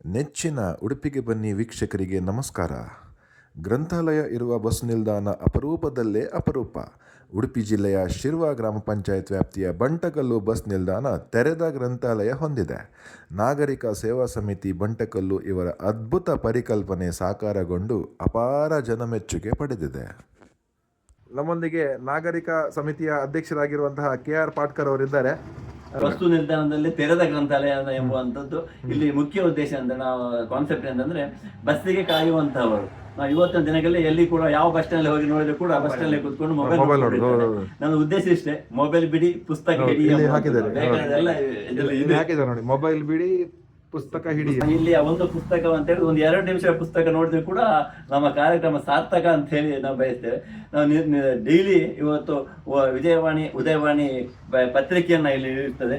ನೆಚ್ಚಿನ ಉಡುಪಿಗೆ ಬನ್ನಿ ವೀಕ್ಷಕರಿಗೆ ನಮಸ್ಕಾರ. ಗ್ರಂಥಾಲಯ ಇರುವ ಬಸ್ ನಿಲ್ದಾಣ ಅಪರೂಪದಲ್ಲೇ ಅಪರೂಪ. ಉಡುಪಿ ಜಿಲ್ಲೆಯ ಶಿರ್ವ ಗ್ರಾಮ ಪಂಚಾಯತ್ ವ್ಯಾಪ್ತಿಯ ಬಂಟಕಲ್ಲು ಬಸ್ ನಿಲ್ದಾಣ ತೆರೆದ ಗ್ರಂಥಾಲಯ ಹೊಂದಿದೆ. ನಾಗರಿಕ ಸೇವಾ ಸಮಿತಿ ಬಂಟಕಲ್ಲು ಇವರ ಅದ್ಭುತ ಪರಿಕಲ್ಪನೆ ಸಾಕಾರಗೊಂಡು ಅಪಾರ ಜನಮೆಚ್ಚುಗೆ ಪಡೆದಿದೆ. ನಮ್ಮೊಂದಿಗೆ ನಾಗರಿಕ ಸಮಿತಿಯ ಅಧ್ಯಕ್ಷರಾಗಿರುವಂತಹ KR ಪಾಟ್ಕರ್ ಅವರಿದ್ದಾರೆ. ವಸ್ತು ನಿಲ್ದಾಣದಲ್ಲಿ ತೆರೆದ ಗ್ರಂಥಾಲಯ ಎಂಬುವಂಥದ್ದು ಇಲ್ಲಿ ಮುಖ್ಯ ಉದ್ದೇಶ ಅಂದ್ರೆ ನಾವು ಕಾನ್ಸೆಪ್ಟ್ ಅಂತಂದ್ರೆ ಬಸ್ಸಿಗೆ ಕಾಯುವಂತಹವರು. ನಾವು ಇವತ್ತಿನ ದಿನಗಳಲ್ಲಿ ಎಲ್ಲಿ ಕೂಡ ಯಾವ ಬಸ್ ಸ್ಟ್ಯಾಂಡ್ ಹೋಗಿ ನೋಡಿದ್ರು ಕೂಡ ಬಸ್ ಸ್ಟ್ಯಾಂಡ್ ಕೂತ್ಕೊಂಡು ಮೊಬೈಲ್ ನನ್ನ ಉದ್ದೇಶ ಇಷ್ಟೇ, ಮೊಬೈಲ್ ಬಿಡಿ ಪುಸ್ತಕ ಹಿಡಿ ನೋಡಿ, ಮೊಬೈಲ್ ಬಿಡಿ ಪುಸ್ತಕ ಹಿಡಿ. ಇಲ್ಲಿ ಒಂದು ಪುಸ್ತಕ ಅಂತ ಹೇಳಿ ಒಂದು 2 ನಿಮಿಷ ಪುಸ್ತಕ ನೋಡಿದ್ರೆ ಕೂಡ ನಮ್ಮ ಕಾರ್ಯಕ್ರಮ ಸಾರ್ಥಕ ಅಂತ ಹೇಳಿ ನಾವು ಬಯಸ್ತೇವೆ. ನಾವು ಡೈಲಿ ಇವತ್ತು ಉದಯವಾಣಿ ಪತ್ರಿಕೆಯನ್ನ ಇಲ್ಲಿ ಇರ್ತದೆ,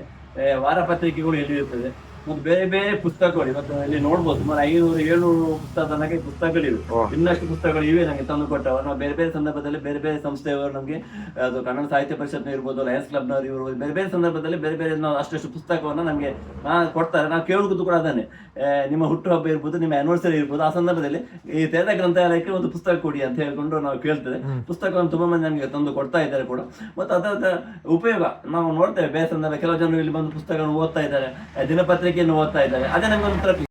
ವಾರ ಪತ್ರಿಕೆಗಳು ಇಲ್ಲಿ ಇರ್ತದೆ, ಮತ್ತು ಬೇರೆ ಬೇರೆ ಪುಸ್ತಕಗಳು ಇವತ್ತು ಇಲ್ಲಿ ನೋಡ್ಬೋದು. ಸುಮಾರು 500-700 ಪುಸ್ತಕ ತನಕ ಪುಸ್ತಕಗಳಿವೆ. ಇನ್ನಷ್ಟು ಪುಸ್ತಕಗಳು ಇವೆ ನಮಗೆ ತಂದು ಕೊಟ್ಟವರು. ನಾವು ಬೇರೆ ಬೇರೆ ಸಂದರ್ಭದಲ್ಲಿ ಬೇರೆ ಬೇರೆ ಸಂಸ್ಥೆಯವರು ನಮಗೆ ಅದು ಕನ್ನಡ ಸಾಹಿತ್ಯ ಪರಿಷತ್ನ ಇರ್ಬೋದು, ಲಯನ್ಸ್ ಕ್ಲಬ್ನವ್ರು ಇರ್ಬೋದು, ಬೇರೆ ಬೇರೆ ಸಂದರ್ಭದಲ್ಲಿ ಬೇರೆ ಬೇರೆ ನಾವು ಅಷ್ಟು ಪುಸ್ತಕವನ್ನು ನಮಗೆ ಕೊಡ್ತಾರೆ. ನಾವು ಕೇಳುವುದು ಕೂಡ ಅದನ್ನೇ, ನಿಮ್ಮ ಹುಟ್ಟುಹಬ್ಬ ಇರ್ಬೋದು, ನಿಮ್ಮ ಆನಿವರ್ಸರಿ ಇರ್ಬೋದು, ಆ ಸಂದರ್ಭದಲ್ಲಿ ಈ ತೆರೆದ ಗ್ರಂಥಾಲಯಕ್ಕೆ ಒಂದು ಪುಸ್ತಕ ಕೊಡಿ ಅಂತ ಹೇಳ್ಕೊಂಡು ನಾವು ಕೇಳ್ತೇವೆ. ಪುಸ್ತಕವನ್ನು ತುಂಬಾ ಮಂದಿ ನಮಗೆ ತಂದು ಕೊಡ್ತಾ ಇದ್ದಾರೆ ಕೂಡ. ಮತ್ತು ಅದರ ಉಪಯೋಗ ನಾವು ನೋಡ್ತೇವೆ ಬೇರೆ ಸಂದರ್ಭ. ಕೆಲವು ಜನರು ಇಲ್ಲಿ ಬಂದು ಪುಸ್ತಕವನ್ನು ಓದ್ತಾ ಇದ್ದಾರೆ, ದಿನಪತ್ರಿಕೆಯನ್ನು ಓದ್ತಾ ಇದ್ದಾರೆ. ಅದೇ ನಮ್ಗೆ ಒಂದು